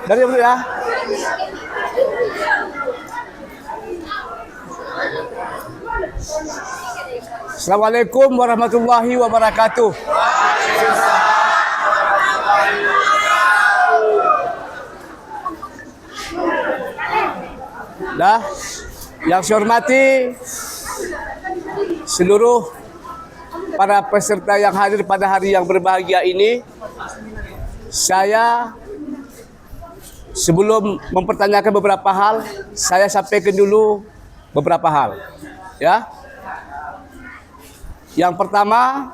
Dari dulu ya. Assalamualaikum warahmatullahi wabarakatuh. Dah, yang saya hormati seluruh para peserta yang hadir pada hari yang berbahagia ini, saya sebelum mempertanyakan beberapa hal, saya sampaikan dulu beberapa hal. Ya. Yang pertama,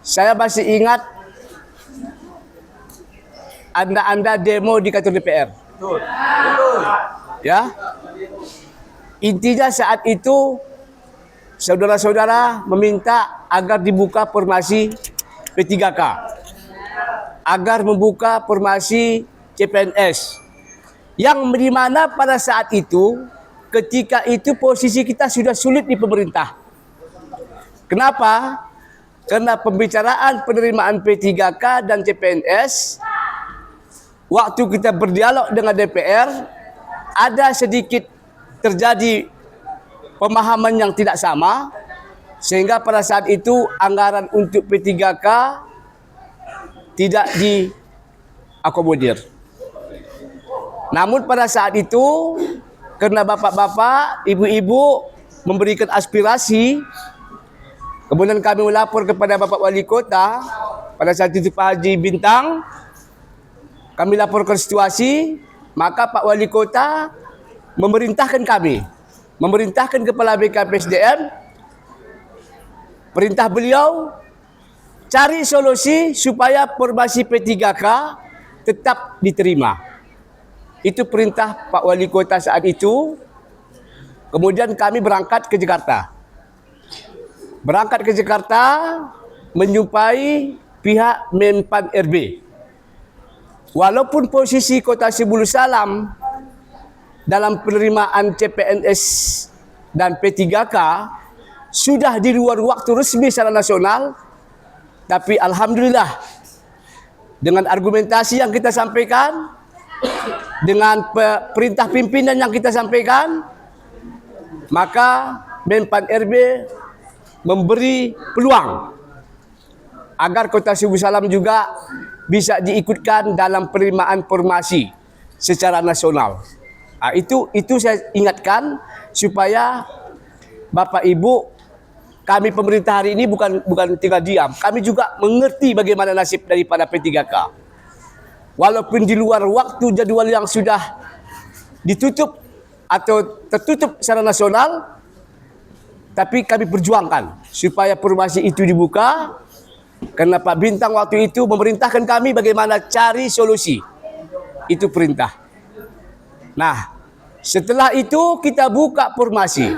saya masih ingat Anda demo di kantor DPR. Betul. Ya. Intinya saat itu saudara-saudara meminta agar dibuka formasi P3K, agar membuka formasi CPNS, yang dimana pada saat itu, ketika itu posisi kita sudah sulit di pemerintah. Kenapa? Karena pembicaraan penerimaan P3K dan CPNS, waktu kita berdialog dengan DPR, ada sedikit terjadi pemahaman yang tidak sama, sehingga pada saat itu anggaran untuk P3K tidak diakomodir. Namun pada saat itu, karena bapak-bapak, ibu-ibu memberikan aspirasi, kemudian kami melapor kepada Bapak Wali Kota, pada saat itu Pak Haji Bintang, kami laporkan situasi, maka Pak Wali Kota memerintahkan kami, memerintahkan Kepala BKPSDM, perintah beliau cari solusi supaya formasi P3K tetap diterima. Itu perintah Pak Wali Kota saat itu. Kemudian kami berangkat ke Jakarta. Berangkat ke Jakarta menjumpai pihak Menpan RB. Walaupun posisi Kota Sebulu Salam dalam penerimaan CPNS dan P3K sudah di luar waktu resmi secara nasional, tapi alhamdulillah dengan argumentasi yang kita sampaikan, dengan perintah pimpinan yang kita sampaikan, maka Menpan RB memberi peluang agar Kota Sebulu Salam juga bisa diikutkan dalam penerimaan formasi secara nasional. Nah, itu saya ingatkan supaya Bapak Ibu, kami pemerintah hari ini bukan tinggal diam. Kami juga mengerti bagaimana nasib daripada P3K. Walaupun di luar waktu jadwal yang sudah ditutup atau tertutup secara nasional, tapi kami perjuangkan supaya formasi itu dibuka, karena Pak Bintang waktu itu memerintahkan kami bagaimana cari solusi. Itu perintah. Nah, setelah itu kita buka formasi.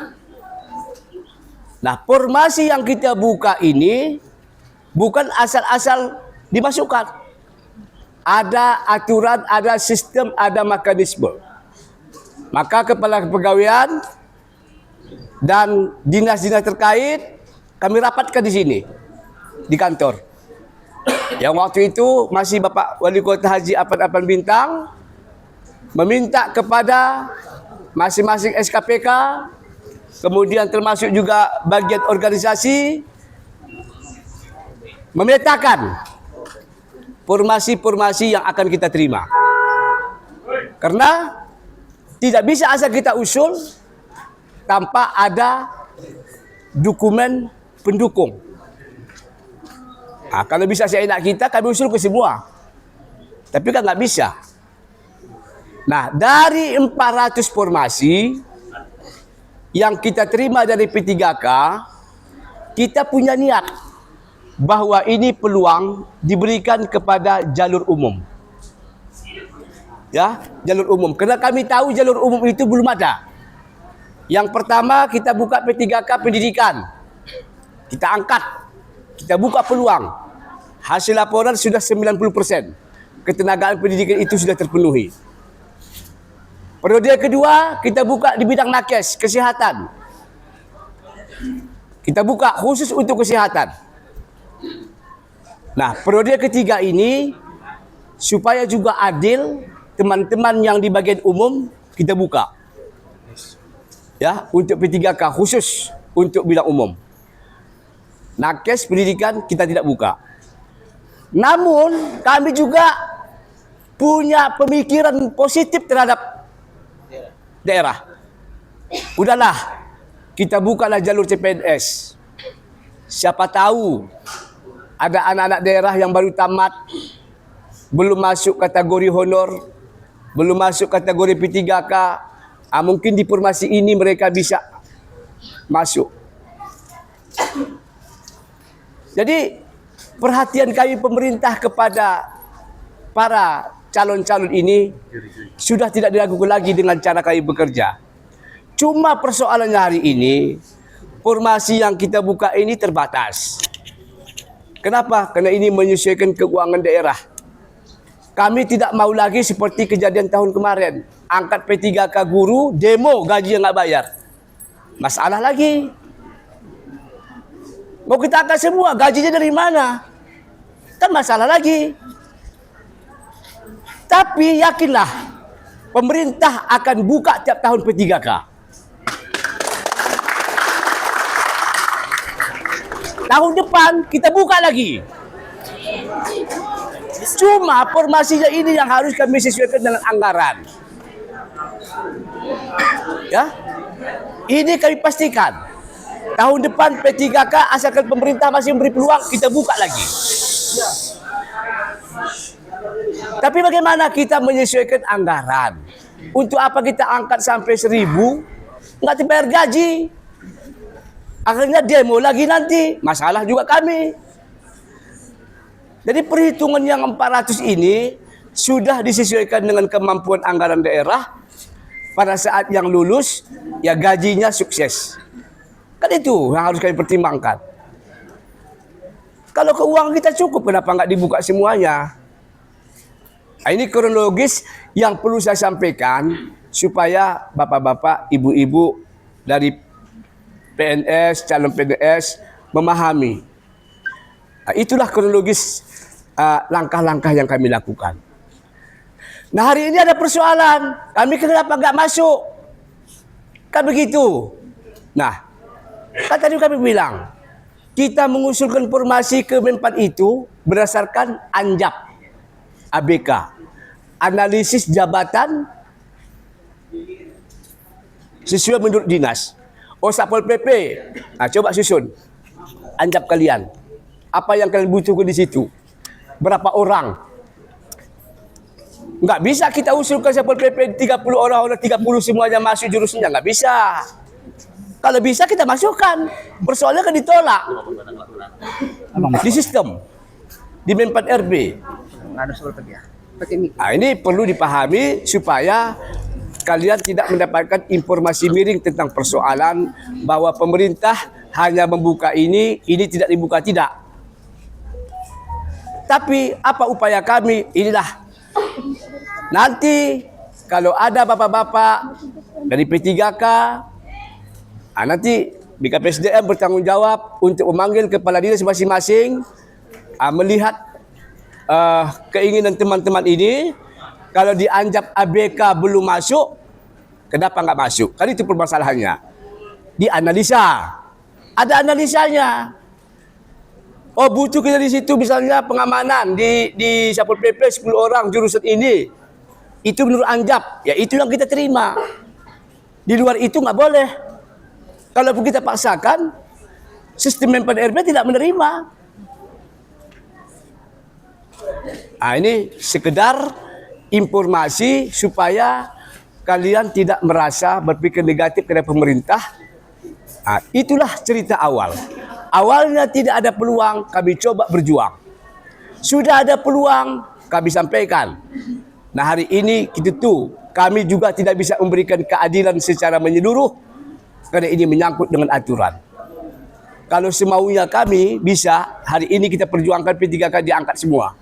Nah, formasi yang kita buka ini bukan asal-asal dimasukkan. Ada aturan, ada sistem, ada mekanisme. Maka Kepala Kepegawaian dan dinas-dinas terkait kami rapatkan di sini, di kantor. Yang waktu itu masih Bapak Wali Kota Haji Apan Bintang meminta kepada masing-masing SKPK, kemudian termasuk juga bagian organisasi, memetakan formasi-formasi yang akan kita terima. Karena tidak bisa asal kita usul tanpa ada dokumen pendukung. Nah, kalau bisa seenak kita, kami usul ke semua. Tapi kan nggak bisa. Nah, dari 400 formasi yang kita terima dari P3K, kita punya niat bahwa ini peluang diberikan kepada jalur umum. Ya, jalur umum. Karena kami tahu jalur umum itu belum ada. Yang pertama kita buka P3K pendidikan. Kita angkat. Kita buka peluang. Hasil laporan sudah 90%. Ketenagaan pendidikan itu sudah terpenuhi. Periode kedua kita buka di bidang nakes, kesehatan. Kita buka khusus untuk kesehatan. Nah, periode ketiga ini supaya juga adil, teman-teman yang di bagian umum kita buka. Ya, untuk P3K khusus untuk bidang umum. Nakes pendidikan kita tidak buka. Namun kami juga punya pemikiran positif terhadap daerah. Udahlah, kita bukalah jalur CPNS. Siapa tahu ada anak-anak daerah yang baru tamat, belum masuk kategori honor, belum masuk kategori P3K, mungkin di formasi ini mereka bisa masuk. Jadi perhatian kami pemerintah kepada para calon-calon ini sudah tidak dilakukan lagi dengan cara kami bekerja. Cuma persoalannya hari ini, formasi yang kita buka ini terbatas. Kenapa? Karena ini menyesuaikan keuangan daerah. Kami tidak mau lagi seperti kejadian tahun kemarin. Angkat P3K guru, demo gaji yang nggak bayar. Masalah lagi. Mau kita angkat semua, gajinya dari mana? Kan masalah lagi. Tapi yakinlah, pemerintah akan buka tiap tahun P3K. Tahun depan kita buka lagi. Cuma formasinya ini yang harus kami sesuaikan dengan anggaran. Ya, ini kami pastikan. Tahun depan P3K asalkan pemerintah masih memberi peluang, kita buka lagi. Tapi bagaimana kita menyesuaikan anggaran? Untuk apa kita angkat sampai 1.000, nggak dibayar gaji? Akhirnya demo lagi nanti, masalah juga kami. Jadi perhitungan yang 400 ini sudah disesuaikan dengan kemampuan anggaran daerah. Pada saat yang lulus, ya gajinya sukses. Kan itu yang harus kami pertimbangkan. Kalau keuangan kita cukup, kenapa nggak dibuka semuanya? Nah, ini kronologis yang perlu saya sampaikan supaya bapak-bapak, ibu-ibu dari PNS, calon PNS memahami. Nah, itulah kronologis langkah-langkah yang kami lakukan. Nah, hari ini ada persoalan. Kami kenapa nggak masuk? Kan begitu. Nah, kan tadi kami bilang, kita mengusulkan formasi ke Menpan itu berdasarkan ANJAP, ABK, analisis jabatan sesuai menurut dinas. Oh, Satpol PP. Nah, coba susun ANJAP kalian. Apa yang kalian butuhkan di situ? Berapa orang? Nggak bisa kita usulkan Satpol PP 30 orang, 30 semuanya masuk jurusannya. Nggak bisa. Kalau bisa kita masukkan. Persoalannya kan ditolak. Di sistem. Di Menpan RB. Nah, ini perlu dipahami supaya kalian tidak mendapatkan informasi miring tentang persoalan bahwa pemerintah hanya membuka ini tidak dibuka, tidak. Tapi apa upaya kami? Inilah. Nanti kalau ada bapak-bapak dari P3K, nanti BKPSDM bertanggung jawab untuk memanggil kepala dinas masing-masing, melihat keinginan teman-teman ini. Kalau dianjap ABK belum masuk, kenapa nggak masuk? Kan itu permasalahannya. Dianalisa. Ada analisanya. Oh, butuh kita di situ misalnya pengamanan di Satpol PP 10 orang jurusan ini. Itu menurut anjap. Ya itu yang kita terima. Di luar itu nggak boleh. Kalau kita paksakan, sistem Menpan RB tidak menerima. Nah, ini sekedar informasi supaya kalian tidak merasa berpikir negatif kepada pemerintah. Nah, itulah cerita awal. Awalnya tidak ada peluang, kami coba berjuang. Sudah ada peluang, kami sampaikan. Nah, hari ini kami juga tidak bisa memberikan keadilan secara menyeluruh karena ini menyangkut dengan aturan. Kalau semaunya kami bisa, hari ini kita perjuangkan P3K diangkat semua.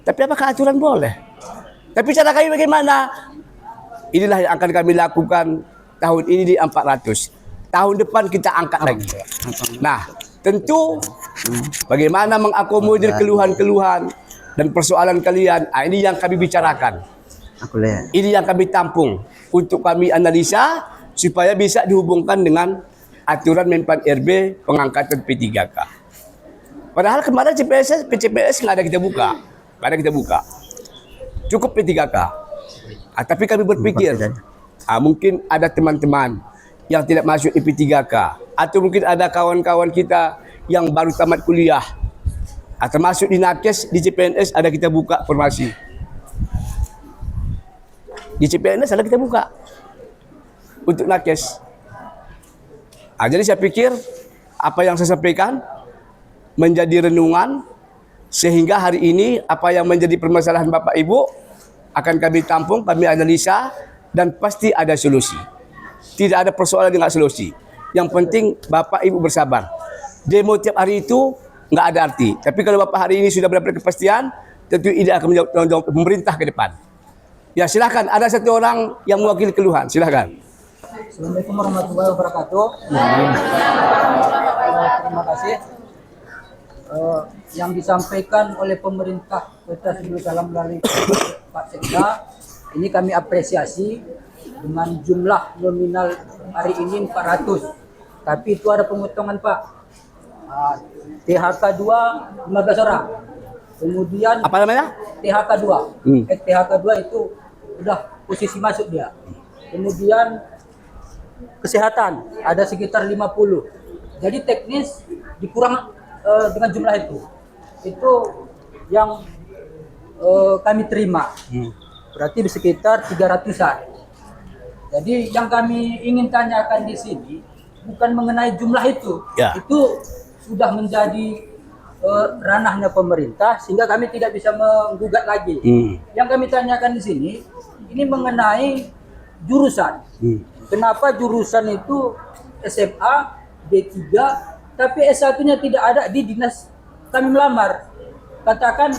Tapi apakah aturan boleh? Tapi cara kami bagaimana? Inilah yang akan kami lakukan tahun ini di 400. Tahun depan kita angkat lagi. Nah, tentu bagaimana mengakomodir keluhan-keluhan. dan persoalan kalian, ini yang kami bicarakan. Ini yang kami tampung untuk kami analisa supaya bisa dihubungkan dengan aturan Menpan RB pengangkatan P3K. Padahal kemarin PCPS nggak ada kita buka, cukup P3K. Tapi kami berpikir, mungkin ada teman-teman yang tidak masuk di P3K, atau mungkin ada kawan-kawan kita yang baru tamat kuliah, termasuk di Nakes, di CPNS ada kita buka formasi. Di CPNS ada kita buka untuk Nakes. Jadi saya pikir apa yang saya sampaikan menjadi renungan, sehingga hari ini apa yang menjadi permasalahan Bapak Ibu akan kami tampung, kami analisa, dan pasti ada solusi. Tidak ada persoalan dengan solusi. Yang penting Bapak Ibu bersabar. Demo tiap hari itu nggak ada arti. Tapi kalau Bapak hari ini sudah mendapat kepastian, tentu ini akan menjawab tanggung jawab pemerintah ke depan. Ya silakan, ada satu orang yang mewakili keluhan, silakan. Assalamualaikum warahmatullahi wabarakatuh. Terima kasih. Yang disampaikan oleh pemerintah Kota Sumber Salam melalui Pak Sekda, ini kami apresiasi dengan jumlah nominal hari ini 400. Tapi itu ada pemotongan Pak. THK 2 15 orang. Kemudian apa namanya? THK 2. THK 2 itu udah posisi masuk dia. Kemudian kesehatan ada sekitar 50. Jadi teknis dikurang dengan jumlah itu. Itu yang kami terima. Berarti sekitar 300-an. Jadi yang kami ingin tanyakan di sini bukan mengenai jumlah itu. Ya. Itu sudah menjadi ranahnya pemerintah sehingga kami tidak bisa menggugat lagi. Yang kami tanyakan di sini ini mengenai jurusan. Kenapa jurusan itu SMA, D3, tapi S1-nya tidak ada di dinas kami melamar. Katakan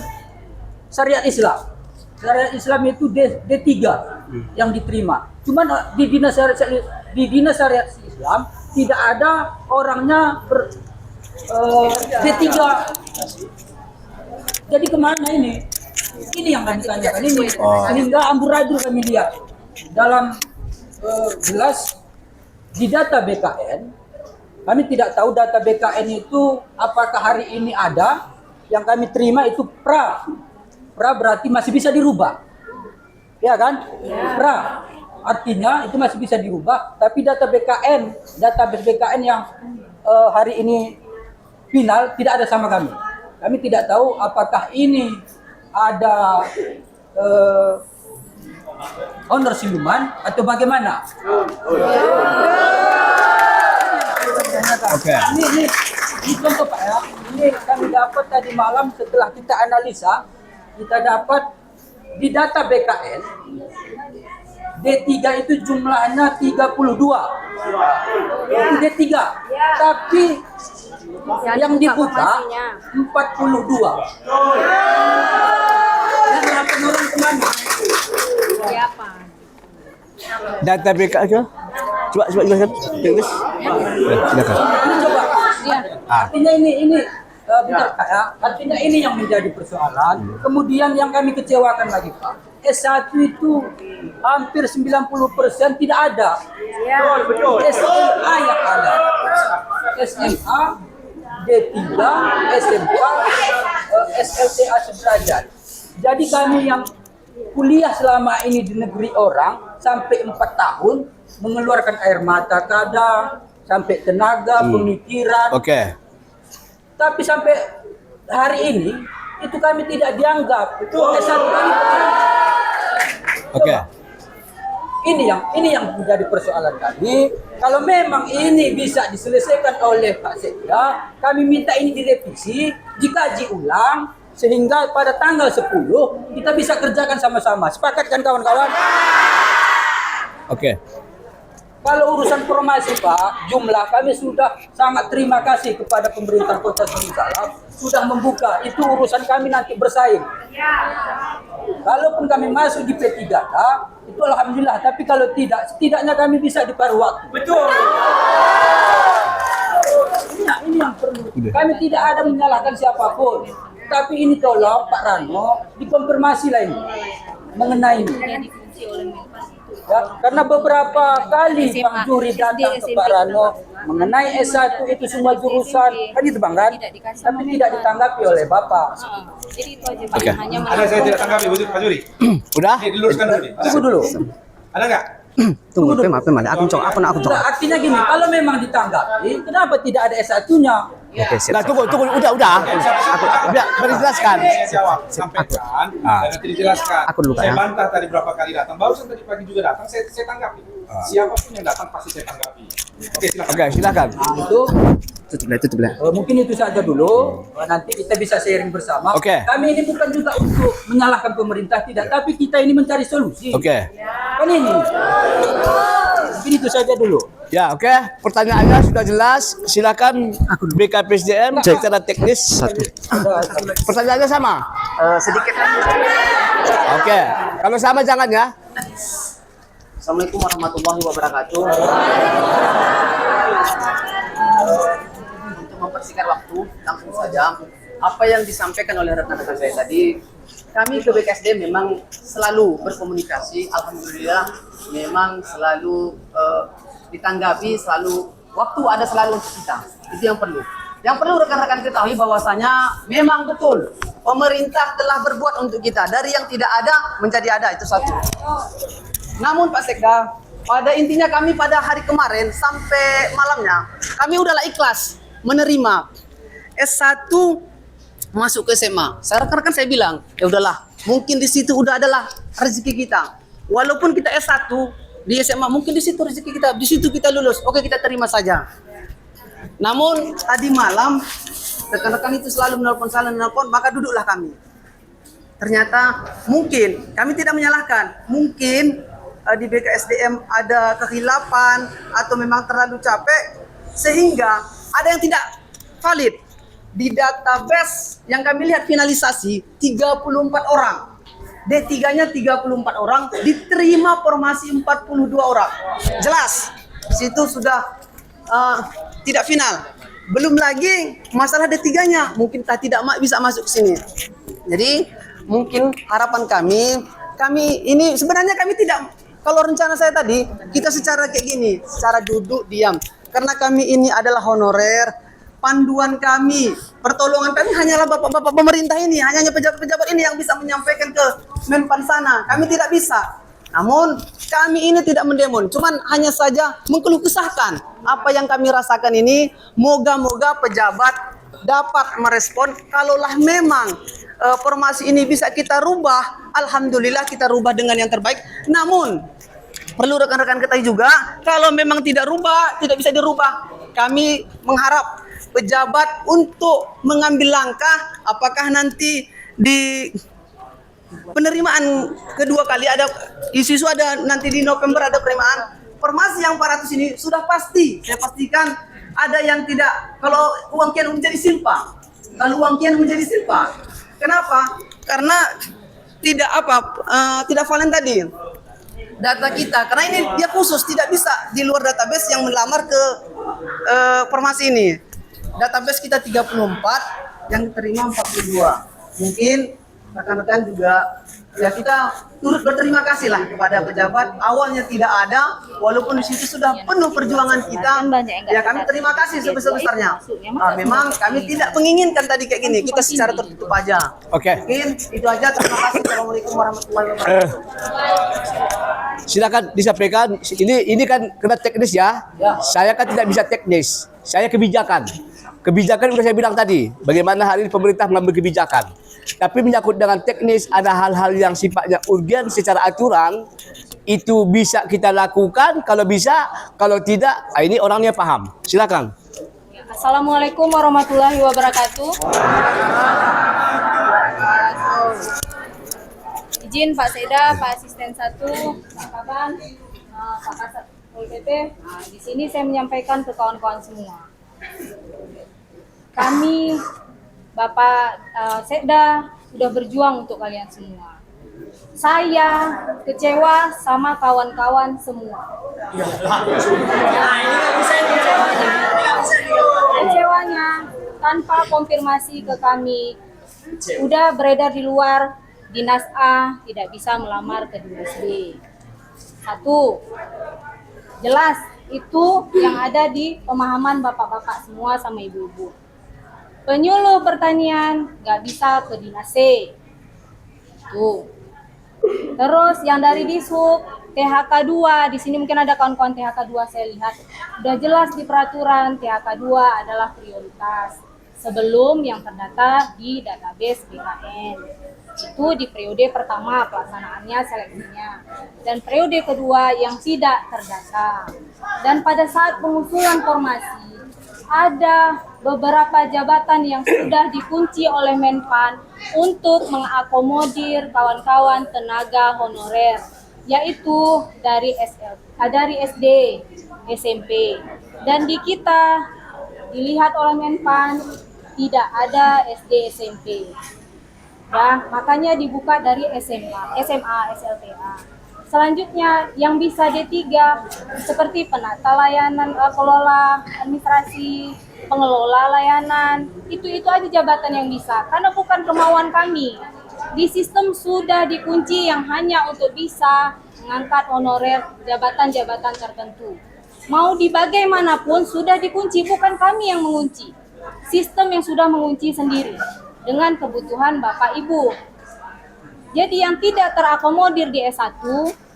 syariat Islam. Syariat Islam itu D3 yang diterima. Cuman di dinas syariat Islam tidak ada orangnya D3. Jadi kemana ini? Ini yang kami tanyakan ini. Sehingga amburadul kami lihat dalam jelas di data BKN. Kami tidak tahu data BKN itu apakah hari ini ada. Yang kami terima itu pra berarti masih bisa dirubah, ya kan? Pra artinya itu masih bisa dirubah. Tapi data database BKN yang hari ini final tidak ada sama kami. Kami tidak tahu apakah ini ada honor siluman atau bagaimana. Okay. Ini contoh Pak ya. Ini kami dapat tadi malam setelah kita analisa, kita dapat di data BKN D3 itu jumlahnya 32. Itu D3. Tapi yang dibuka 42. Dan 8 orang kemana? Siapa? Data BKN aja. Coba jelaskan. Silakan. Coba. Artinya ini bentar Pak ya. Artinya ini yang menjadi persoalan. Kemudian yang kami kecewakan lagi Pak, S1 itu hampir 90% tidak ada. Betul. SMA yang ada. SMA, D3, SMK, SLTA sederajat. Jadi kami yang kuliah selama ini di negeri orang sampai 4 tahun mengeluarkan air mata kadang, sampai tenaga, pemikiran. Oke. Tapi sampai hari ini itu kami tidak dianggap. S1 kami. Oke. Ini yang menjadi persoalan kami. Kalau memang ini bisa diselesaikan oleh Pak Sekda, kami minta ini direvisi, dikaji ulang sehingga pada tanggal 10 kita bisa kerjakan sama-sama. Sepakat kan kawan-kawan? Oke. Kalau urusan formasi Pak, jumlah kami sudah sangat terima kasih kepada pemerintah Kota Sumber Salam sudah membuka. Itu urusan kami nanti bersaing. Kalaupun kami masuk di P3K, itu alhamdulillah. Tapi kalau tidak, setidaknya kami bisa di paruh waktu. Betul. Ini yang perlu. Kami tidak ada menyalahkan siapapun. Tapi ini tolong Pak Rano dikonfirmasi lah ini mengenai ini. Yang dikunci oleh Menpan itu. Ya, karena beberapa kali SMA, Pak Juri datang ke SMP, Pak Rano mengenai S1 itu semua jurusan kan itu Bang kan? Tidak dikasih Tapi sama tidak Menpan. ditanggapi oleh Bapak. Jadi itu aja Oke. Pak. Hanya Ada saya tidak tanggapi, Pak Juri. Udah? Ini diluruskan dulu nih. Tunggu dulu. Ada nggak? Tunggu, Pema. Aku cok. Nah, artinya gini, kalau memang ditanggapi, kenapa tidak ada S1-nya? Oke, Nah, tunggu, udah. Biar dijelaskan. Saya jawab, sampaikan, dan nanti dijelaskan. Aku dulu, Pak, Saya ya. bantah tadi berapa kali datang. Barusan tadi pagi juga datang, saya tanggapi. Siapapun yang datang pasti saya tanggapi. Oke, silakan. Oke, silakan. Itu tutup lah. mungkin itu saja dulu. Nanti kita bisa sharing bersama. Oke. Kami ini bukan juga untuk menyalahkan pemerintah tidak, tapi kita ini mencari solusi. Oke. Kan ini. Mungkin itu saja dulu. Ya, oke. Pertanyaannya sudah jelas. Silakan BKPSDM secara teknis. Pertanyaannya sama. Sedikit. Oke. Kalau sama jangan ya. Assalamualaikum warahmatullahi wabarakatuh. Untuk mempersingkat waktu, langsung saja. Apa yang disampaikan oleh rekan-rekan saya tadi, kami ke BKSD memang selalu berkomunikasi. Alhamdulillah, memang selalu ditanggapi, selalu waktu ada selalu untuk kita. Itu yang perlu. Yang perlu rekan-rekan ketahui bahwasanya memang betul pemerintah telah berbuat untuk kita. Dari yang tidak ada menjadi ada, itu satu. Namun Pak Sekda, pada intinya kami pada hari kemarin sampai malamnya, kami udahlah ikhlas menerima S1 masuk ke SMA. Rekan-rekan saya bilang, ya udahlah, mungkin di situ udah adalah rezeki kita. Walaupun kita S1 di SMA, mungkin di situ rezeki kita, di situ kita lulus. Oke, kita terima saja. Namun tadi malam rekan-rekan itu selalu menelpon, maka duduklah kami. Ternyata mungkin kami tidak menyalahkan, mungkin di BKSDM ada kehilapan atau memang terlalu capek sehingga ada yang tidak valid. Di database yang kami lihat finalisasi 34 orang. D3-nya 34 orang, diterima formasi 42 orang. Jelas, di situ sudah tidak final. Belum lagi masalah D3-nya, mungkin tidak bisa masuk ke sini. Jadi, mungkin harapan kami ini sebenarnya kami tidak, kalau rencana saya tadi, kita secara kayak gini, secara duduk, diam. Karena kami ini adalah honorer, panduan kami, pertolongan kami hanyalah bapak-bapak pemerintah ini, hanya pejabat-pejabat ini yang bisa menyampaikan ke Menpan sana. Kami tidak bisa. Namun kami ini tidak mendemon, cuman hanya saja mengeluh kesahkan apa yang kami rasakan ini. Moga-moga pejabat dapat merespon. Kalaulah memang formasi ini bisa kita rubah, alhamdulillah kita rubah dengan yang terbaik. Namun perlu rekan-rekan ketahui juga, kalau memang tidak bisa dirubah, kami mengharap pejabat untuk mengambil langkah. Apakah nanti di penerimaan kedua kali ada isu ada nanti di November ada penerimaan formasi yang 400 ini sudah pasti, saya pastikan ada yang tidak, kalau uang kian menjadi silpa. Kenapa? Karena tidak valen tadi data kita, karena ini dia khusus, tidak bisa di luar database yang melamar ke formasi ini. Database kita 34, yang diterima 42. Mungkin rekan-rekan juga ya kita turut berterima kasih lah kepada pejabat. Awalnya tidak ada, walaupun di situ sudah penuh perjuangan kita. Ya kami terima kasih sebesar-besarnya. Memang kami tidak menginginkan tadi kayak gini, kita secara tertutup aja. Oke. Mungkin itu aja. Terima kasih. Assalamualaikum warahmatullahi wabarakatuh. Silakan disampaikan. Ini kan kena teknis ya. Saya kan tidak bisa teknis. Saya kebijakan. Kebijakan sudah saya bilang tadi. Bagaimana hari ini pemerintah mengambil kebijakan. Tapi menyangkut dengan teknis, ada hal-hal yang sifatnya urgen secara aturan. Itu bisa kita lakukan. Kalau bisa, kalau tidak, ini orangnya paham. Silakan. Assalamualaikum warahmatullahi wabarakatuh. Izin Pak Seda, Pak Asisten 1, Pak Kaban, Pak Kasat Pol PP. Di sini saya menyampaikan ke kawan-kawan semua. Kami, Bapak Sekda, sudah berjuang untuk kalian semua. Saya kecewa sama kawan-kawan semua. Kecewanya tanpa konfirmasi ke kami, udah beredar di luar, Dinas A tidak bisa melamar ke Dinas B. Satu, jelas itu yang ada di pemahaman bapak-bapak semua sama ibu-ibu. Penyuluh pertanian nggak bisa ke Dinas C. Tuh. Terus yang dari Dishub, THK 2, di sini mungkin ada kawan-kawan THK 2 saya lihat. Udah jelas di peraturan THK 2 adalah prioritas sebelum yang terdata di database BKN. Itu di periode pertama pelaksanaannya seleksinya. Dan periode kedua yang tidak terdata. Dan pada saat pengusulan formasi, ada beberapa jabatan yang sudah dikunci oleh Menpan untuk mengakomodir kawan-kawan tenaga honorer, yaitu dari SD, SMP. Dan di kita dilihat oleh Menpan tidak ada SD, SMP. Ya, makanya dibuka dari SMA, SLTA. Selanjutnya yang bisa D3 seperti penata layanan, kelola administrasi, pengelola layanan, itu aja jabatan yang bisa, karena bukan kemauan kami. Di sistem sudah dikunci yang hanya untuk bisa mengangkat honorer jabatan-jabatan tertentu. Mau di bagaimanapun sudah dikunci, bukan kami yang mengunci. Sistem yang sudah mengunci sendiri dengan kebutuhan Bapak Ibu. Jadi yang tidak terakomodir di S1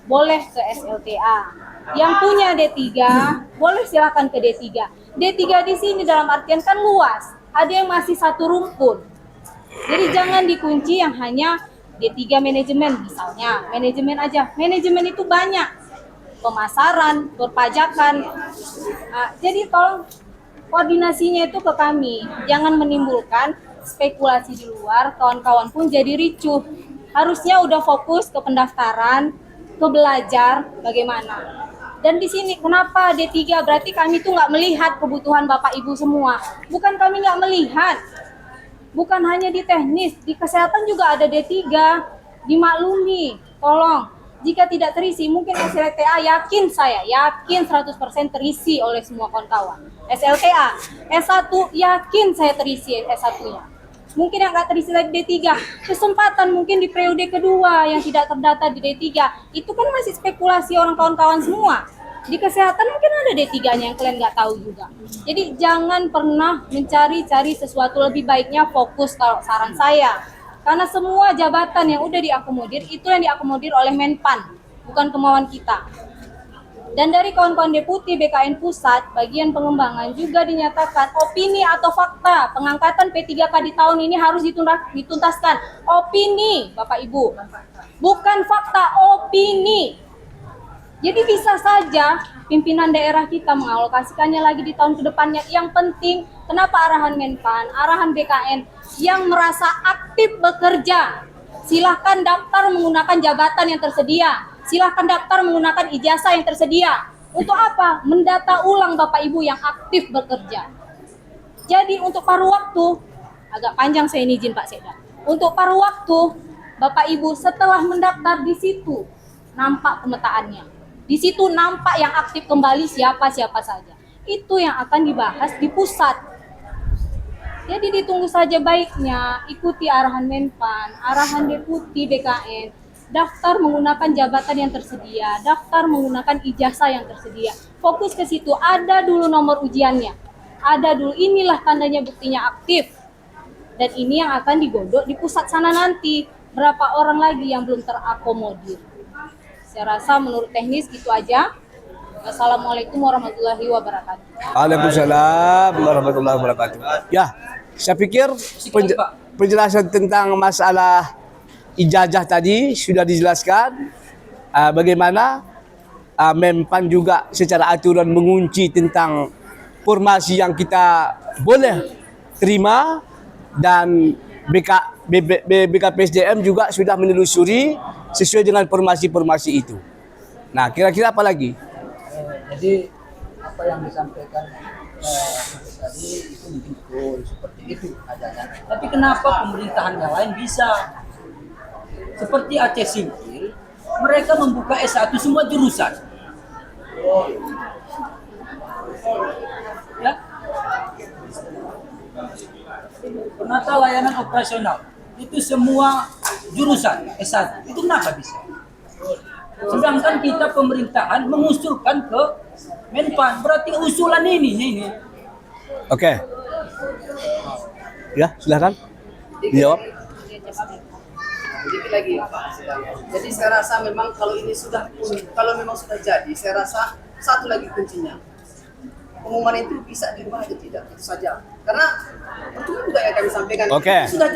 boleh ke SLTA. Yang punya D3 boleh silakan ke D3. D3 di sini dalam artian kan luas. Ada yang masih satu rumpun. Jadi jangan dikunci yang hanya D3 manajemen misalnya. Manajemen aja. Manajemen itu banyak. Pemasaran, perpajakan. Nah, jadi tolong koordinasinya itu ke kami. Jangan menimbulkan spekulasi di luar. Kawan-kawan pun jadi ricuh. Harusnya udah fokus ke pendaftaran, ke belajar bagaimana. Dan di sini kenapa D3? Berarti kami tuh nggak melihat kebutuhan Bapak Ibu semua. Bukan kami nggak melihat. Bukan hanya di teknis, di kesehatan juga ada D3. Dimaklumi, tolong. Jika tidak terisi, mungkin SLTA yakin 100% terisi oleh semua kawan-kawan. SLTA, S1 yakin saya terisi S1-nya. Mungkin yang nggak terisi lagi D3, kesempatan mungkin di periode kedua yang tidak terdata di D3, itu kan masih spekulasi orang kawan-kawan semua. Di kesehatan mungkin ada D3-nya yang kalian nggak tahu juga. Jadi jangan pernah mencari-cari sesuatu, lebih baiknya fokus kalau saran saya. Karena semua jabatan yang udah diakomodir, itu yang diakomodir oleh Menpan, bukan kemauan kita. Dan dari kawan-kawan deputi BKN Pusat, bagian pengembangan juga dinyatakan opini atau fakta pengangkatan P3K di tahun ini harus dituntaskan. Opini, Bapak Ibu. Bukan fakta, opini. Jadi bisa saja pimpinan daerah kita mengalokasikannya lagi di tahun kedepannya. Yang penting, kenapa arahan Menpan, arahan BKN yang merasa aktif bekerja, silahkan daftar menggunakan jabatan yang tersedia. Silahkan daftar menggunakan ijazah yang tersedia. Untuk apa? Mendata ulang Bapak Ibu yang aktif bekerja. Jadi untuk paruh waktu, agak panjang saya izin Pak Sekda. Untuk paruh waktu, Bapak Ibu setelah mendaftar di situ nampak pemetaannya. Di situ nampak yang aktif kembali siapa-siapa saja. Itu yang akan dibahas di pusat. Jadi ditunggu saja baiknya, ikuti arahan Menpan, arahan Deputi BKN. Daftar menggunakan jabatan yang tersedia, daftar menggunakan ijazah yang tersedia. Fokus ke situ, ada dulu nomor ujiannya. Ada dulu, inilah tandanya buktinya aktif. Dan ini yang akan digodok di pusat sana nanti. Berapa orang lagi yang belum terakomodir. Saya rasa menurut teknis gitu aja. Wassalamualaikum warahmatullahi wabarakatuh. Waalaikumsalam warahmatullahi wabarakatuh. Ya, saya pikir penjelasan tentang masalah ijazah tadi sudah dijelaskan. Bagaimana Menpan juga secara aturan mengunci tentang formasi yang kita boleh terima, dan BKPSDM juga sudah menelusuri sesuai dengan formasi-formasi itu. Nah, kira-kira apa lagi? Jadi apa yang disampaikan tadi itu mungkin betul seperti itu adanya. Tapi kenapa pemerintahan yang lain bisa? Seperti Aceh Singkil, mereka membuka S1 semua jurusan. Ya. Penata layanan operasional. itu semua jurusan S1. Itu kenapa bisa? Sedangkan kita pemerintahan mengusulkan ke Menpan, berarti usulan ini. Oke. Ya, silakan. Dijawab. Sedikit lagi Pak. Jadi saya rasa memang kalau ini kalau memang sudah jadi, saya rasa satu lagi kuncinya. Pengumuman itu bisa dirubah atau tidak, itu saja. Karena itu juga yang kami sampaikan. Oke. Sudah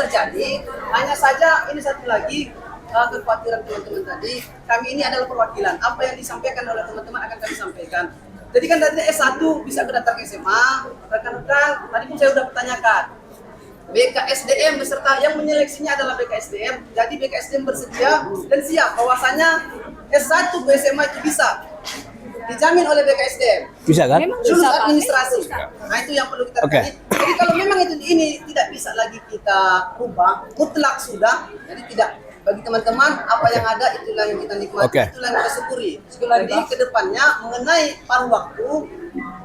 jadi. Hanya saja ini satu lagi kekhawatiran teman-teman tadi. Kami ini adalah perwakilan. Apa yang disampaikan oleh teman-teman akan kami sampaikan. Jadi kan dari S1 bisa berdaftar ke SMA, rekan-rekan tadi pun saya sudah pertanyakan. BKSDM beserta yang menyeleksinya adalah BKSDM. Jadi BKSDM bersedia dan siap bahwasanya S1 ke SMA itu bisa dijamin oleh BKSDM. Bisa kan? Memang Lulus bisa, Pak. administrasi. Bisa. Nah itu yang perlu kita Oke. ketahui. Jadi kalau memang ini tidak bisa lagi kita rubah, mutlak sudah. Jadi tidak, bagi teman-teman apa yang ada itulah yang kita nikmati, Oke. itulah yang kita syukuri. Sekali Jadi lagi, kedepannya mengenai paruh waktu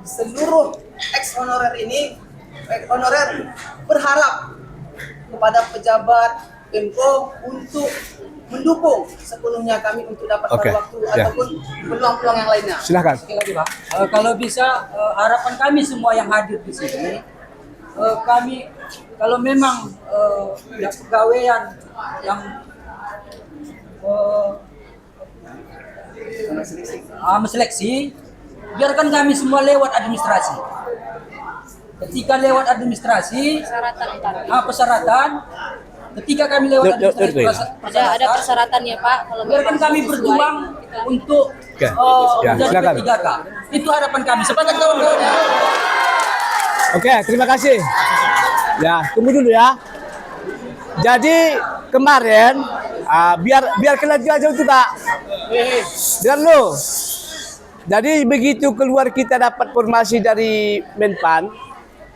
seluruh ex honorer ini honorer berharap kepada pejabat Pemko untuk mendukung sepenuhnya kami untuk dapat Oke. paruh waktu Ya. ataupun peluang-peluang yang lainnya. Silakan. Sekali lagi Pak, kalau bisa harapan kami semua yang hadir di sini, kami kalau memang ya pegawaian yang seleksi, biarkan kami semua lewat administrasi. Ketika lewat administrasi, persyaratan, ketika kami lewat administrasi, Ada persyaratannya Pak. Kalau biarkan kami sesuai, berjuang kita- untuk Oke. Ya, menjadi silakan. P3K. Itu harapan kami. Sepakat kawan-kawan. Oke, terima kasih. Ya, tunggu dulu ya. Jadi kemarin, biar kalian aja juga. Biar lu. Jadi begitu keluar kita dapat informasi dari Menpan,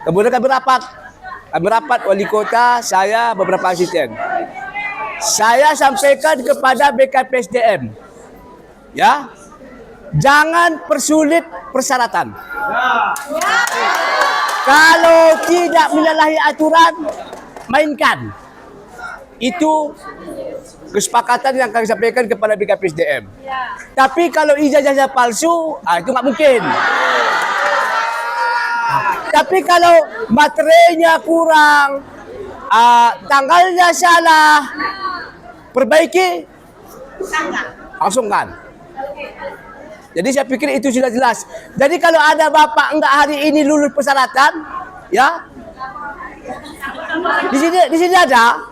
kemudian kami rapat wali kota, saya beberapa asisten. Saya sampaikan kepada BKPSDM, ya, jangan persulit persyaratan. Kalau tidak menyalahi aturan, mainkan. Itu kesepakatan yang kami sampaikan kepada BKPSDM. Tapi kalau ijazahnya palsu, itu nggak mungkin. Tapi kalau materinya kurang, tanggalnya salah, perbaiki, langsung kan. Jadi saya pikir itu sudah jelas. Jadi kalau ada bapak enggak hari ini lulus persyaratan, ya, di sini ada.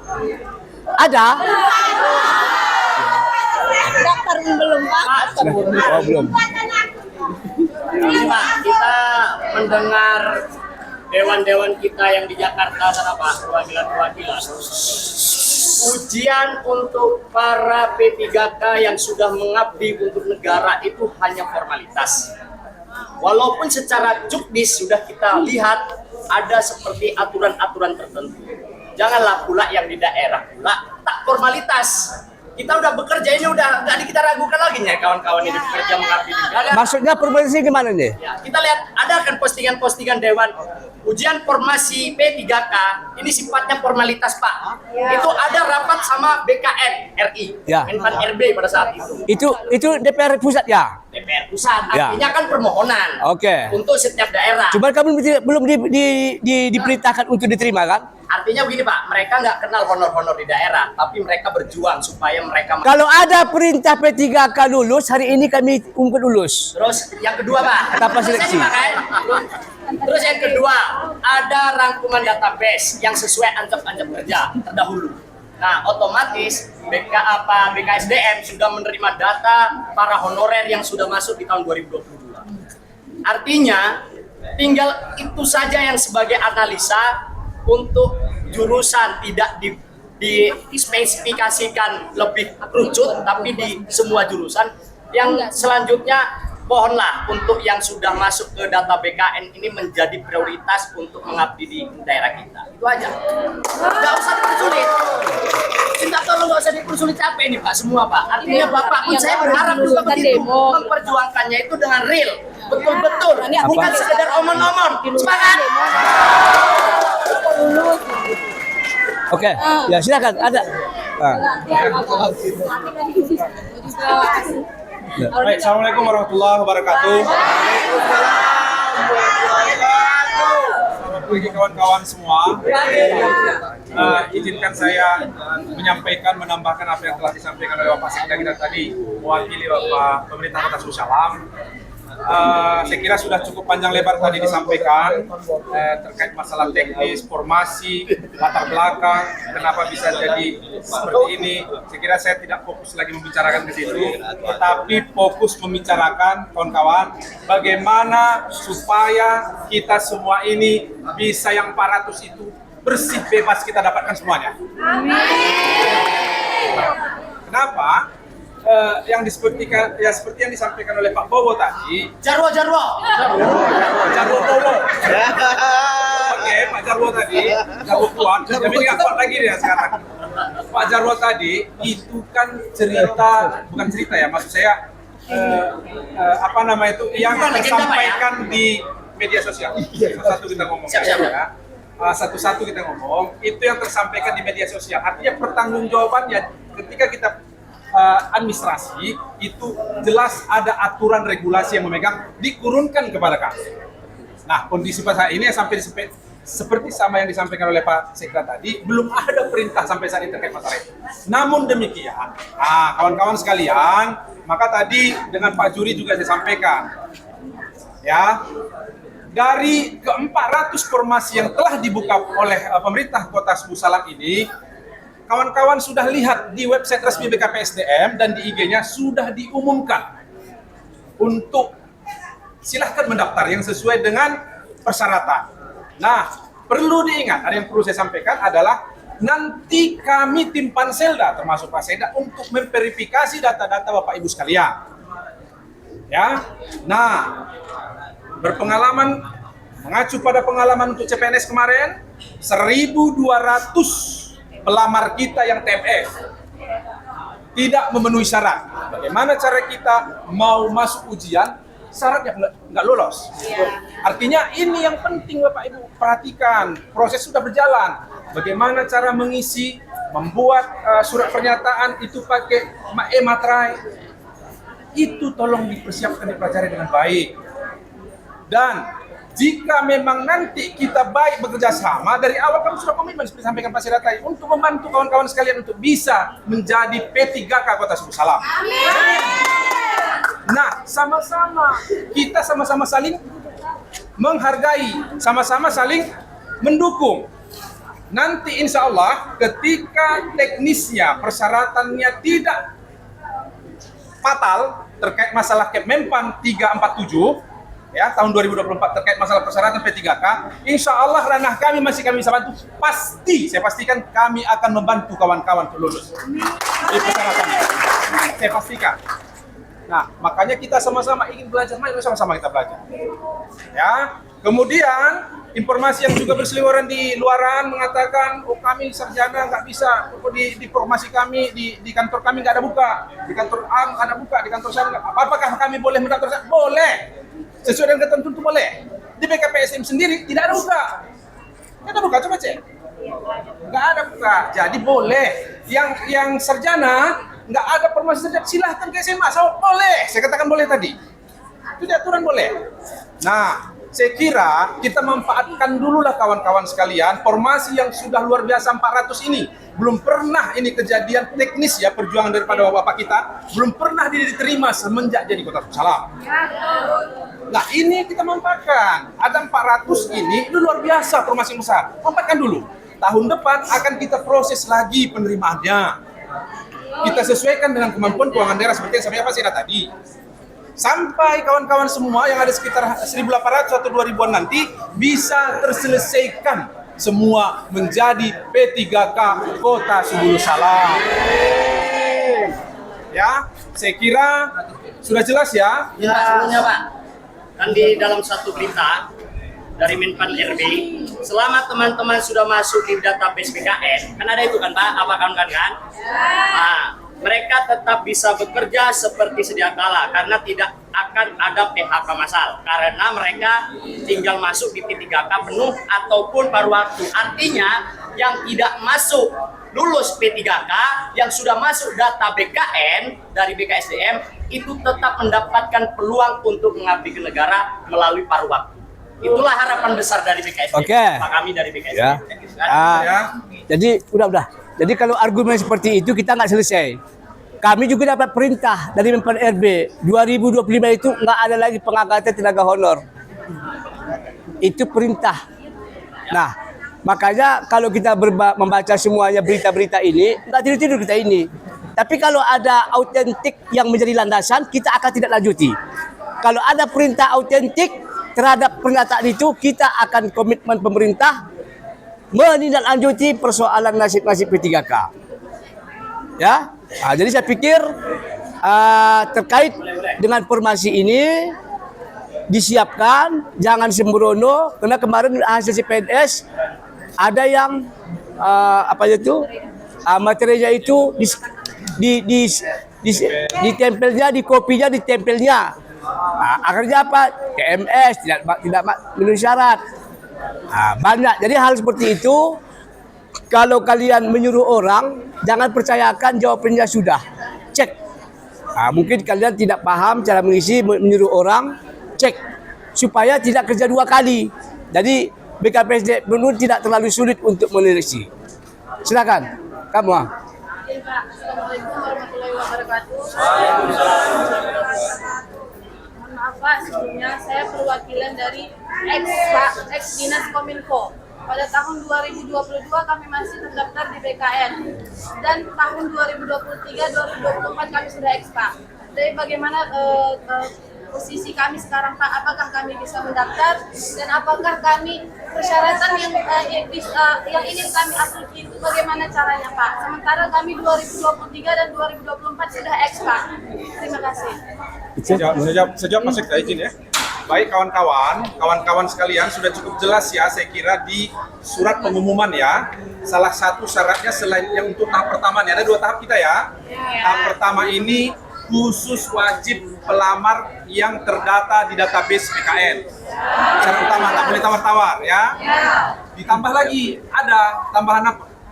daftar belum Pak? Oh belum. Ini Pak, kita mendengar dewan-dewan kita yang di Jakarta sana Pak, perwakilan-perwakilan. Ujian untuk para P3K yang sudah mengabdi untuk negara itu hanya formalitas. Walaupun secara juknis sudah kita lihat ada seperti aturan-aturan tertentu. Janganlah pula yang di daerah pula tak formalitas. Kita udah bekerja ini udah nggak kita ragukan lagi nih kawan-kawan ini bekerja mengabdi di negara. Maksudnya formasi gimana nih? Ya, kita lihat ada kan postingan-postingan dewan ujian formasi P3K ini sifatnya formalitas Pak. Itu ada rapat sama BKN RI, Ya. Menpan RB pada saat itu. Itu DPR pusat ya. DPR pusat Ya. artinya kan permohonan Oke. untuk setiap daerah. Cuman kamu belum diperintahkan untuk diterima kan? Artinya begini Pak, mereka nggak kenal honor-honor di daerah, tapi mereka berjuang supaya mereka. Kalau ada perintah P3K lulus, hari ini kami umumkan lulus. Terus yang kedua Pak, Tanpa seleksi. Terus yang kedua, ada rangkuman database yang sesuai ancap-ancap kerja terdahulu. Nah, otomatis BKSDM sudah menerima data para honorer yang sudah masuk di tahun 2022. Artinya, tinggal itu saja yang sebagai analisa untuk jurusan tidak dispesifikasikan lebih kerucut, tapi di semua jurusan. Yang selanjutnya, mohonlah untuk yang sudah masuk ke data BKN ini menjadi prioritas untuk mengabdi di daerah kita. Itu aja. Nggak usah dipersulit. Cinta tolong nggak usah dipersulit, capek ini Pak semua Pak. Artinya Bapak pun saya berharap juga begitu memperjuangkannya itu dengan real, betul-betul, bukan sekedar omong-omong. Semangat. Oke, ya silakan ada. Ah. Baik, assalamualaikum warahmatullahi wabarakatuh. Selamat pagi kawan-kawan semua. Izinkan saya menambahkan apa yang telah disampaikan oleh Bapak Sekda kita tadi, mewakili Bapak Pemerintah Kota Susalam. Saya kira sudah cukup panjang lebar tadi disampaikan terkait masalah teknis, formasi, latar belakang, kenapa bisa jadi seperti ini. Saya kira saya tidak fokus lagi membicarakan ke situ, tetapi fokus membicarakan kawan-kawan bagaimana supaya kita semua ini bisa yang 400 itu bersih bebas kita dapatkan semuanya. Kenapa? Seperti yang disampaikan oleh Pak Bowo tadi. Jarwo. Bowo. Oke, Pak Jarwo tadi, Jarwo kuat. Tapi ini nggak kuat lagi dia sekarang. Pak Jarwo tadi itu kan bukan cerita ya, maksud saya yang tersampaikan di media sosial. Satu kita ngomong. Ya. Satu-satu kita ngomong, itu yang tersampaikan di media sosial. Artinya pertanggungjawabannya ketika kita administrasi itu jelas ada aturan regulasi yang memegang dikurunkan kepada kami. Nah, kondisi pada saat ini sampai seperti sama yang disampaikan oleh Pak Sekda tadi, belum ada perintah sampai saat ini terkait masalah itu. Namun demikian, kawan-kawan sekalian, maka tadi dengan Pak Juri juga saya sampaikan, ya, dari ke-400 formasi yang telah dibuka oleh pemerintah Kota Susalam ini, kawan-kawan sudah lihat di website resmi BKPSDM dan di IG-nya sudah diumumkan untuk silahkan mendaftar yang sesuai dengan persyaratan. Nah, perlu diingat, ada yang perlu saya sampaikan adalah nanti kami tim Panselda termasuk Pak Sekda untuk memverifikasi data-data Bapak Ibu sekalian. Ya. Nah, mengacu pada pengalaman untuk CPNS kemarin, 1.200 pelamar kita yang TMS tidak memenuhi syarat. Bagaimana cara kita mau masuk ujian, syaratnya nggak lolos. Artinya ini yang penting Bapak Ibu perhatikan, proses sudah berjalan. Bagaimana cara mengisi, membuat surat pernyataan itu pakai materai, itu tolong dipersiapkan, dipelajari dengan baik. Dan jika memang nanti kita baik bekerja sama, dari awal kami sudah komitmen seperti sampaikan Pak Sekda tadi untuk membantu kawan-kawan sekalian untuk bisa menjadi P3K Kota Susalam. Nah, kita sama-sama saling menghargai, sama-sama saling mendukung. Nanti insya Allah ketika teknisnya, persyaratannya tidak fatal terkait masalah Kepmenpan 347, ya, tahun 2024 terkait masalah persyaratan P3K, insya Allah ranah kami masih kami bisa bantu. Saya pastikan kami akan membantu kawan-kawan untuk lulus di persyaratannya. Saya pastikan. Nah, makanya kita sama-sama ingin belajar, mari sama-sama kita belajar. Ya, kemudian informasi yang juga berseliweran di luaran mengatakan, kami sarjana nggak bisa, di formasi kami, di kantor kami nggak ada buka, di kantor A nggak ada buka, di kantor saya nggak. Apakah kami boleh mendaftar? Boleh. Sesuai dengan ketentuan itu boleh. Di BKPSDM sendiri tidak ada buka. Tidak ada buka, coba cek. Nggak ada buka. Jadi boleh. Yang sarjana nggak ada formasi sarjana, silahkan ke SMA. Boleh. Saya katakan boleh tadi. Itu aturan boleh. Nah, saya kira kita manfaatkan dululah kawan-kawan sekalian formasi yang sudah luar biasa 400 ini. Belum pernah ini kejadian teknis ya, perjuangan daripada bapak kita belum pernah diterima semenjak jadi Kota Susalam. Nah, ini kita manfaatkan. Ada 400 ini luar biasa formasi besar. Manfaatkan dulu. Tahun depan akan kita proses lagi penerimaannya. Kita sesuaikan dengan kemampuan keuangan daerah seperti yang saya sampaikan tadi. Sampai kawan-kawan semua yang ada sekitar 1.800 atau 2.000-an nanti bisa terselesaikan semua menjadi P3K Kota Susalam. Ya, saya kira sudah jelas ya. Ya, sebelumnya Pak, kan di dalam satu berita dari Menpan RB, selama teman-teman sudah masuk di database BKN, kan ada itu kan Pak, apa kan? Nah, mereka tetap bisa bekerja seperti sedia kala karena tidak akan ada PHK massal karena mereka tinggal masuk di P3K penuh ataupun paruh waktu. Artinya yang tidak masuk lulus P3K, yang sudah masuk data BKN dari BKSDM, itu tetap mendapatkan peluang untuk mengabdi ke negara melalui paruh waktu. Itulah harapan besar dari BKSDM. Oke. Pak kami dari BKSDM. Ya. Ya. Jadi udah. Jadi kalau argumen seperti itu kita nggak selesai. Kami juga dapat perintah dari Menpan RB 2025 itu nggak ada lagi pengangkatan tenaga honor. Itu perintah. Nah, makanya kalau kita membaca semuanya berita-berita ini, nggak tidur-tidur kita ini. Tapi kalau ada autentik yang menjadi landasan, kita akan tidak lanjuti. Kalau ada perintah autentik terhadap pernyataan itu, kita akan komitmen pemerintah menindaklanjuti persoalan nasib-nasib P3K. Ya, jadi saya pikir terkait dengan formasi ini disiapkan, jangan sembrono, karena kemarin hasil CPNS ada yang materinya itu ditempelnya, di kopinya ditempelnya. Akhirnya apa? TMS tidak memenuhi syarat. Banyak. Jadi hal seperti itu, kalau kalian menyuruh orang, jangan percayakan jawabannya sudah. Cek. Mungkin kalian tidak paham cara mengisi, menyuruh orang, cek. Supaya tidak kerja dua kali. Jadi BKPSDM menurut tidak terlalu sulit untuk menyelesaikan. Silakan. Kamu. Assalamualaikum warahmatullahi wabarakatuh. Mohon maaf Pak, sebelumnya saya perwakilan dari ex Dinas Kominfo. Pada tahun 2022 kami masih terdaftar di BKN dan tahun 2023-2024 kami sudah ekspa. Jadi bagaimana posisi kami sekarang Pak? Apakah kami bisa mendaftar dan apakah kami persyaratan yang ingin kami aplikasi itu bagaimana caranya Pak? Sementara kami 2023 dan 2024 sudah ekspa. Terima kasih. Sejawab Mas Sekda izin ya. Baik kawan-kawan sekalian, sudah cukup jelas ya saya kira di surat pengumuman ya. Salah satu syaratnya selain yang untuk tahap pertama nih, ada 2 tahap kita ya. Tahap pertama ini khusus wajib pelamar yang terdata di database BKN. Syarat utama, tak boleh tawar-tawar ya. Ditambah lagi ada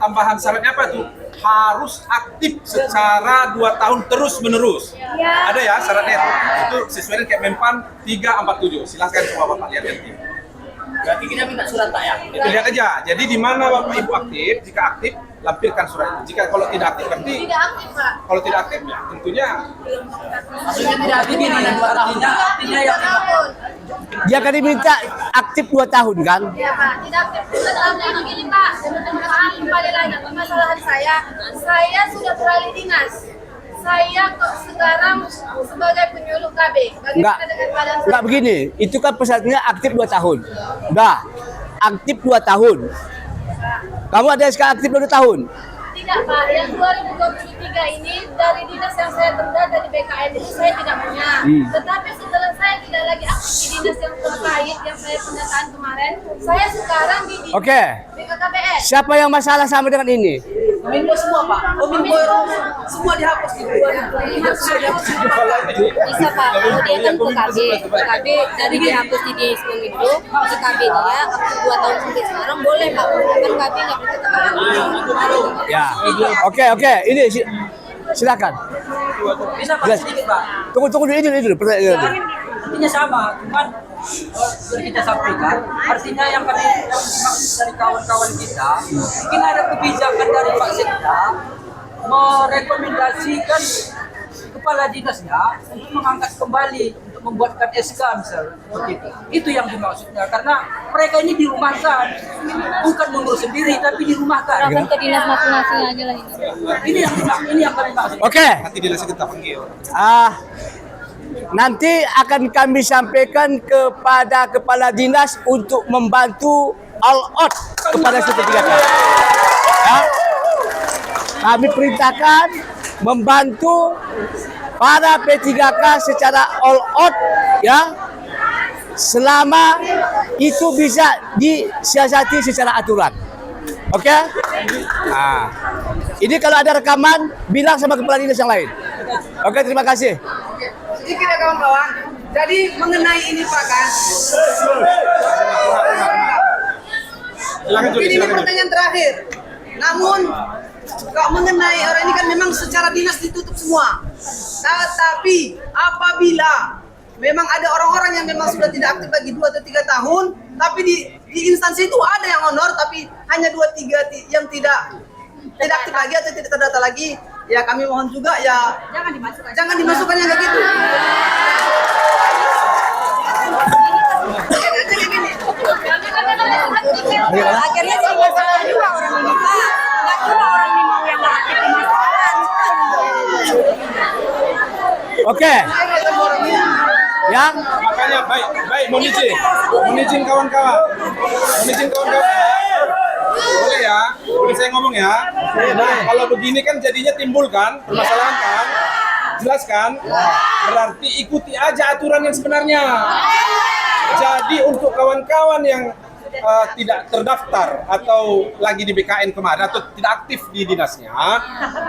tambahan syaratnya apa tuh? Harus aktif secara 2 tahun terus menerus. Ada ya syaratnya itu sesuai dengan Menpan 347. Silahkan semua Bapak lihat nanti. Berarti kita minta surat Pak ya? Lihat aja. Jadi di mana Bapak Ibu aktif, jika aktif lampirkan surat itu. Jika kalau tidak aktif berarti Tidak aktif Pak. kalau tidak aktif ya tentunya Maksudnya tidak aktif ini 2 tahun. Artinya yang Dia akan diminta aktif 2 tahun kan? Ya Pak, tidak aktif. Sebenarnya begini Pak, maaf kembali lagi permasalahan saya sudah beralih dinas. Saya kok sekarang sebagai penyuluh KB. Bagaimana dengan keadaan saya? Enggak begini. Itu kan persyaratnya aktif 2 tahun. Udah. Aktif 2 tahun. Kamu ada SK aktif 2 tahun? Tidak Pak, yang 2023 ini dari dinas yang saya terdata di BKN itu saya tidak punya. Tetapi setelah saya tidak lagi aktif di dinas yang terkait yang saya pendataan kemarin, saya sekarang di dinas Oke. BKKBN. Siapa yang masalah sama dengan ini? Kominfo semua Pak. Kominfo semua dihapus di 2023. Bisa Pak, kalau dia kan ke KB dari dihapus di DSM itu, ke KB dia aktif 2 tahun sampai sekarang boleh Pak, kan KB nggak boleh tetap. Ya. Oke. Ini silakan. Bisa Pak sedikit Pak. Tunggu dulu ini pertanyaan. Artinya sama, cuman sudah kita sampaikan. Artinya yang kami maksud dari kawan-kawan kita, mungkin ada kebijakan dari Pak Sekda merekomendasikan kepala dinasnya untuk mengangkat kembali untuk membuatkan SK misalnya seperti itu yang dimaksudnya karena mereka ini dirumahkan bukan mundur sendiri tapi dirumahkan. Serahkan ke dinas masing-masing aja lah ini. Ini yang kami maksud. Oke. nanti dinas kita panggil. Nanti akan kami sampaikan kepada kepala dinas untuk membantu all out kepada P3K. Ya. Kami perintahkan membantu para P3K secara all out ya. Selama itu bisa disiasati secara aturan. Oke? Nah, ini kalau ada rekaman bilang sama kepala dinas yang lain. Oke, terima kasih. Sedikit ya kawan-kawan. Jadi mengenai ini Pak kan, Silakan, Juli, Ini silakan, Juli. pertanyaan terakhir. Namun kalau mengenai orang ini kan memang secara dinas ditutup semua. Tapi apabila memang ada orang-orang yang memang sudah tidak aktif lagi 2 atau 3 tahun, tapi di instansi itu ada yang honor, tapi hanya 2-3 yang tidak aktif lagi atau tidak terdata lagi, ya kami mohon juga ya jangan dimasukkan yang kayak gitu. Akhirnya jadi masalah juga orang ini Pak. Nggak cuma orang ini mau yang nggak aktif dimasukkan. Oke. Yang Makanya baik mohon izin kawan-kawan. Boleh ya, boleh saya ngomong ya. Nah, kalau begini kan jadinya timbul kan permasalahan kan, jelaskan. Berarti ikuti aja aturan yang sebenarnya. Jadi untuk kawan-kawan yang tidak terdaftar atau lagi di BKN kemarin atau tidak aktif di dinasnya,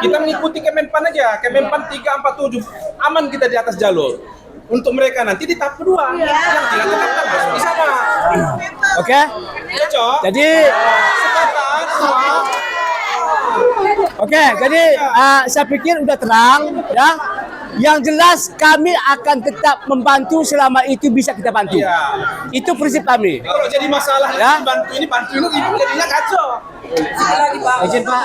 kita mengikuti Kemenpan aja, Kemenpan 347, aman kita di atas jalur. Untuk mereka nanti di tahap kedua, yang tidak terdaftar masuk di sana. oke. Cocok? Jadi Sepakat semua? oke, jadi saya pikir udah terang ya. Yang jelas kami akan tetap membantu selama itu bisa kita bantu. Iya. Itu prinsip kami. Kalau jadi masalah Ya. bantu ini jadinya kacau. Izin Pak.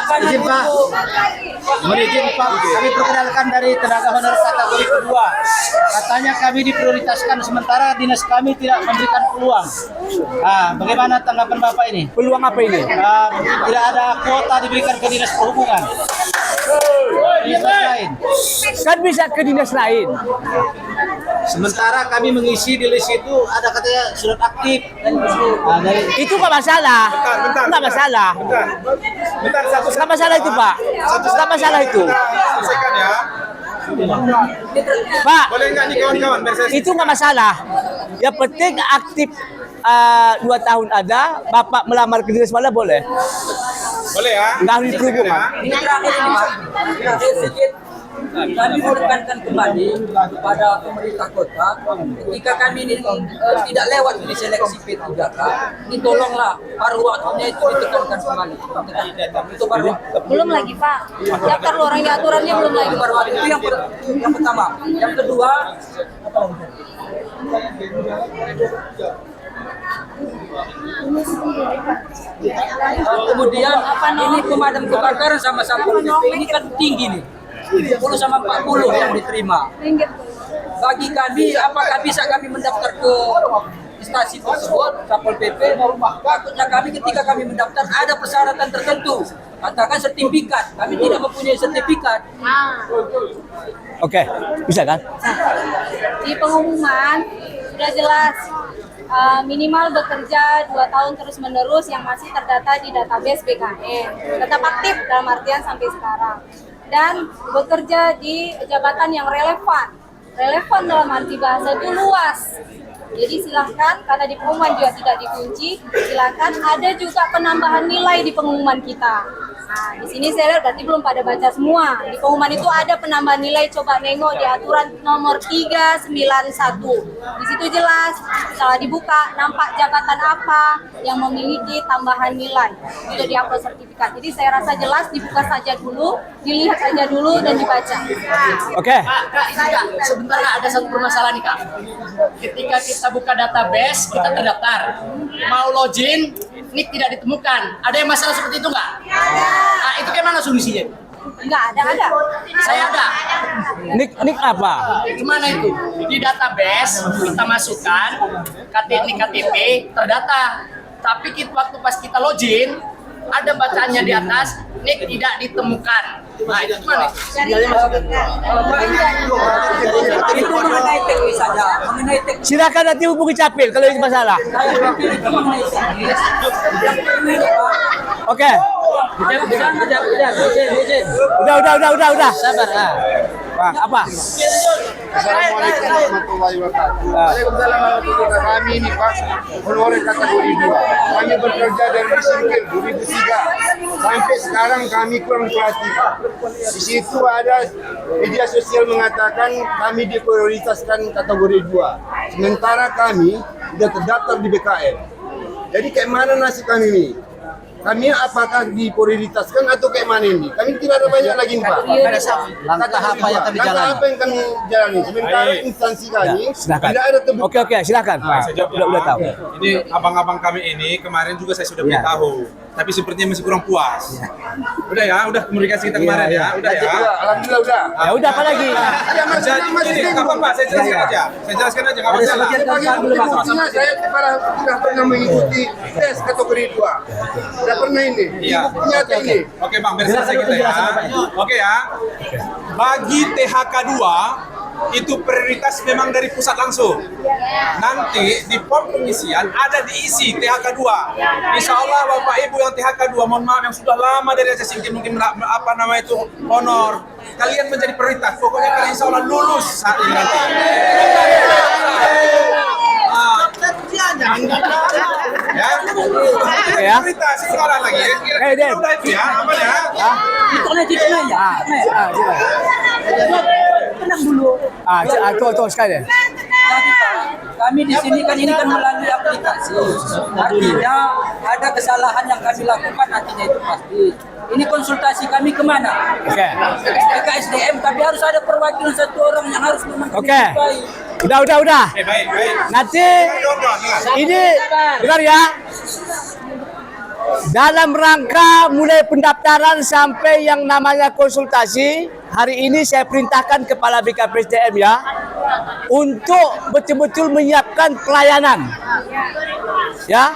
Mohon izin Pak, kami perkenalkan dari tenaga honor kategori kedua. Katanya kami diprioritaskan sementara dinas kami tidak memberikan peluang. Bagaimana tanggapan Bapak ini? Peluang apa ini? Tidak ada kuota diberikan ke dinas perhubungan. Dinas lain. Kan bisa ke dinas lain. Sementara kami mengisi di list itu ada katanya surat aktif dan dari Itu nggak masalah. Nggak masalah. Bentar, Nggak masalah itu Pak. Nggak masalah itu. Selesaikan ya. Pak, Boleh nggak nih kawan-kawan? Biar saya- itu nggak masalah. Yang penting aktif 2 tahun ada, Bapak melamar ke dinas mana boleh. Boleh ya? Nggak harus Selesaikan berhubungan. ya. ini terakhir ini Pak. Terakhir sedikit. Kami menekankan kembali kepada pemerintah kota ketika kami ini tidak lewat di seleksi P3K, ini tolonglah paruh waktunya itu ditekankan kembali. Itu paruh waktu. Belum lagi Pak. Daftar lu orang di aturannya belum lagi. Paruh waktu itu yang pertama. Yang kedua, kemudian ini pemadam kebakaran sama Satpol PP ini kan tinggi nih. 30 sama 40 yang diterima. Bagi kami, apakah bisa kami mendaftar ke instansi tersebut, Satpol PP? Takutnya kami ketika kami mendaftar ada persyaratan tertentu. Katakan sertifikat, kami tidak mempunyai sertifikat. Oke, bisa kan? Di pengumuman sudah jelas minimal bekerja 2 tahun terus-menerus yang masih terdata di database BKN. Tetap aktif dalam artian sampai sekarang. Dan bekerja di jabatan yang relevan. Relevan dalam arti bahasa itu luas. Jadi silahkan, karena di pengumuman juga tidak dikunci, silahkan ada juga penambahan nilai di pengumuman kita. Nah, di sini saya lihat berarti belum pada baca semua. Di pengumuman itu ada penambahan nilai, coba nengok di aturan nomor 391. Di situ jelas, setelah dibuka, nampak jabatan apa yang memiliki tambahan nilai untuk di-upload sertifikat. Jadi saya rasa jelas, dibuka saja dulu, dilihat saja dulu, dan dibaca. Oke. Kak, ini Kak, sebentar Kak, ada satu permasalahan nih Kak. Ketika kita buka database, kita terdaftar. Mau login, nick tidak ditemukan. Ada yang masalah seperti itu nggak? Nah, itu gimana solusinya? Enggak ada. Saya ada. Nik apa? Gimana itu? Di database kita masukkan KTP terdata. Tapi waktu pas kita login, ada bacaannya di atas, nick tidak ditemukan. Nah, itu gimana? Itu mengenai teknis saja, mengenai teknis. Silakan nanti hubungi Capil kalau itu masalah. Itu mengenai teknis. Yang perlu ini Pak. Oke. Izin. Udah. Sabar. Pak, apa? Assalamualaikum warahmatullahi wabarakatuh. Waalaikumsalam warahmatullahi wabarakatuh. Kami ini Pak, honorer kategori 2. Kami bekerja dari sipil 2003. Sampai sekarang kami kurang pelatih. Di situ ada media sosial mengatakan kami diprioritaskan kategori 2. Sementara kami sudah terdaftar di BKN. Jadi kayak mana nasib kami ini? kami apakah diprioritaskan atau kayak mana ini? Kami tidak ada banyak lagi nih, Pak. Langkah apa yang kami Langkah jalani? apa yang kami jalani? Sementara Baik. instansi kami Silakan. tidak ada terbuka. Oke, silakan. Saya jawab ya. Udah tahu. Ini abang-abang kami ini kemarin juga saya sudah beritahu, tapi sepertinya masih kurang puas. Udah ya, udah komunikasi kita kemarin ya, udah ya. Alhamdulillah udah. Ya udah apa lagi? Ya masih Jadi nggak apa-apa, saya jelaskan aja. Saya jelaskan aja, nggak masalah. Buktinya saya tidak pernah mengikuti tes kategori 2. Tidak pernah ini. Iya. Buktinya ini. Oke bang, biar selesai kita ya. Oke ya. Bagi THK 2 itu prioritas memang dari pusat langsung. Nanti di form pengisian ada diisi THK 2. Insya Allah Bapak Ibu yang THK 2, mohon maaf yang sudah lama dari Aceh Singkil mungkin apa nama itu honor. Kalian menjadi prioritas. Pokoknya kalian Insya Allah lulus saat ini nanti. Ya, Ya. prioritas sekarang lagi. Den. Udah itu ya, aman ya. Tenang dulu. Tuh sekali. Jadi Pak, kami di sini kan ini kan melalui aplikasi. Artinya ada kesalahan yang kami lakukan artinya itu pasti. Ini konsultasi kami kemana? Oke. BKSDM, tapi harus ada perwakilan satu orang yang harus memantau. Oke. Udah. Baik. Nanti ini dengar ya. Dalam rangka mulai pendaftaran sampai yang namanya konsultasi, hari ini saya perintahkan Kepala BKPSDM ya untuk betul-betul menyiapkan pelayanan. Ya,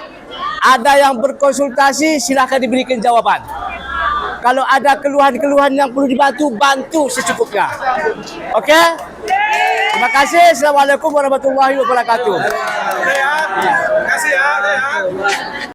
ada yang berkonsultasi silahkan diberikan jawaban. Kalau ada keluhan-keluhan yang perlu dibantu, bantu secukupnya. Oke? Terima kasih. Assalamualaikum warahmatullahi wabarakatuh. Udah ya. Terima kasih ya.